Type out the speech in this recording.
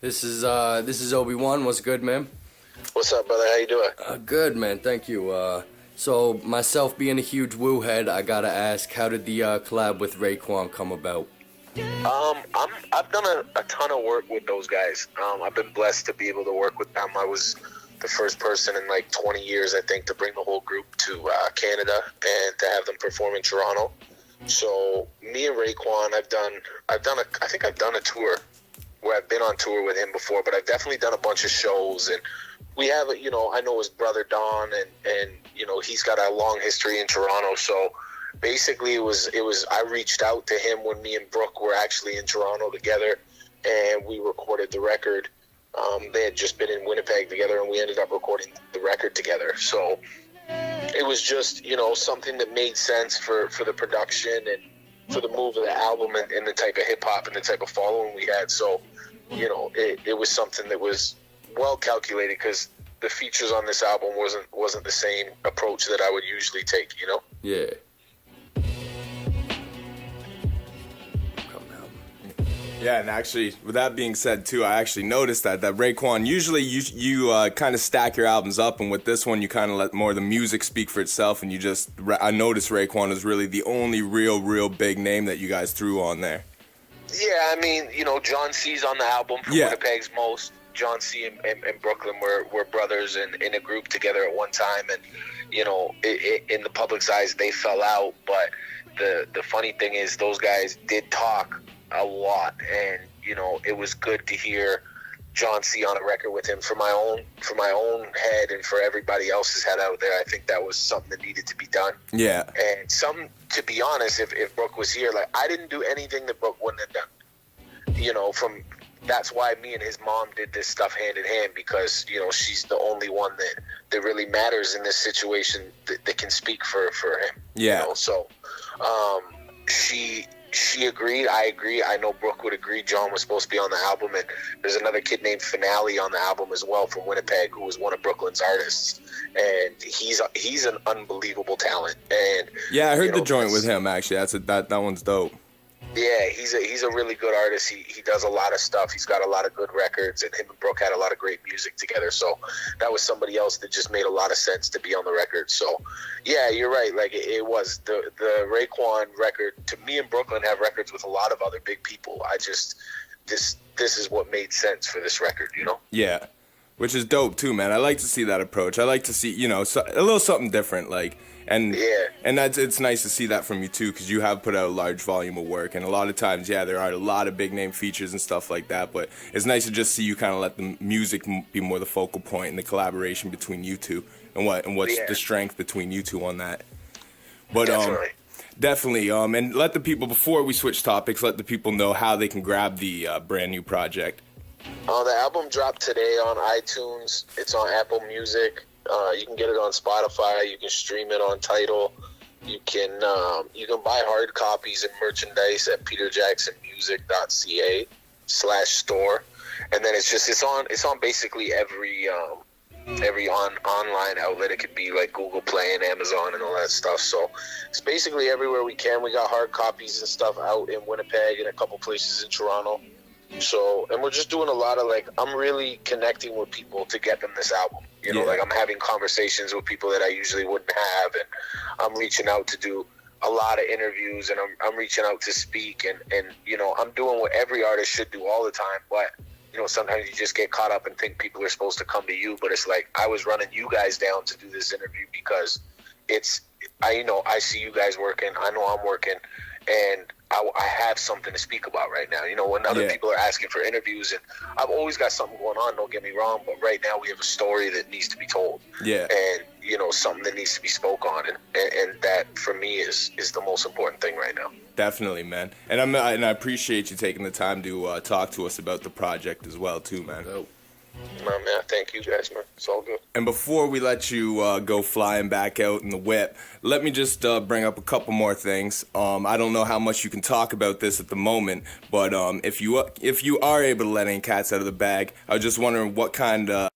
This is Obi-Wan. What's good, man? What's up, brother? How you doing? Good, man. Thank you. So myself being a huge Woo head, I gotta ask, how did the collab with Raekwon come about? I've done a ton of work with those guys. I've been blessed to be able to work with them. I was the first person in like 20 years, I think, to bring the whole group to Canada and to have them perform in Toronto. So me and Raekwon, I think I've done a tour where I've been on tour with him before, but I've definitely done a bunch of shows, and we have, I know his brother Don, and he's got a long history in Toronto. So basically, it was I reached out to him when me and Brooke were actually in Toronto together, and we recorded the record. They had just been in Winnipeg together, and we ended up recording the record together. So it was just something that made sense for the production and for the move of the album and the type of hip hop and the type of following we had. So it was something that was well calculated, because the features on this album wasn't the same approach that I would usually take. Yeah. Yeah, and actually, with that being said, too, I actually noticed that Raekwon, usually you kind of stack your albums up, and with this one, you kind of let more of the music speak for itself, and I noticed Raekwon is really the only real big name that you guys threw on there. Yeah, I mean, John C's on the album from Winnipeg's Most. John C. and Brooklyn were brothers in a group together at one time, and, in the public's eyes, they fell out, but the funny thing is those guys did talk a lot, and it was good to hear John C on a record with him. For my own head and for everybody else's head out there, I think that was something that needed to be done. Yeah. And to be honest, if Brooke was here, like, I didn't do anything that Brooke wouldn't have done. That's why me and his mom did this stuff hand in hand, because she's the only one that really matters in this situation that can speak for him. Yeah. So she agreed. I agree. I know Brooke would agree. John was supposed to be on the album, and there's another kid named Finale on the album as well from Winnipeg, who was one of Brooklyn's artists, and he's an unbelievable talent. And yeah, I heard the joint with him actually. That one's dope. Yeah, he's a really good artist. He does a lot of stuff. He's got a lot of good records, and him and Brooke had a lot of great music together. So that was somebody else that just made a lot of sense to be on the record. So yeah, you're right. Like, it was the Raekwon record. To me and Brooklyn have records with a lot of other big people. This is what made sense for this record. Yeah, which is dope too, man. I like to see that approach. I like to see a little something different, like. And it's nice to see that from you too, because you have put out a large volume of work, and a lot of times, there are a lot of big name features and stuff like that. But it's nice to just see you kind of let the music be more the focal point and the collaboration between you two, and what's the strength between you two on that. But definitely, and let the people, before we switch topics, let the people know how they can grab the brand new project. The album dropped today on iTunes. It's on Apple Music. You can get it on Spotify. You can stream it on Tidal. You can buy hard copies and merchandise at peterjacksonmusic.ca/store, and then it's on basically every online outlet. It could be like Google Play and Amazon and all that stuff. So it's basically everywhere we can. We got hard copies and stuff out in Winnipeg and a couple places in Toronto. So, and we're just doing a lot of, like, I'm really connecting with people to get them this album. Like, I'm having conversations with people that I usually wouldn't have, and I'm reaching out to do a lot of interviews, and I'm reaching out to speak, and I'm doing what every artist should do all the time. But sometimes you just get caught up and think people are supposed to come to you, but it's like, I was running you guys down to do this interview because I see you guys working, I know I'm working, and I have something to speak about right now. When other people are asking for interviews, and I've always got something going on, don't get me wrong, but right now we have a story that needs to be told. Yeah. And, something that needs to be spoke on, and that, for me, is the most important thing right now. Definitely, man. And I appreciate you taking the time to talk to us about the project as well, too, man. No, man, thank you guys, man. It's all good. And before we let you go flying back out in the whip, let me just bring up a couple more things. I don't know how much you can talk about this at the moment, but if you are able to let any cats out of the bag, I was just wondering what kind of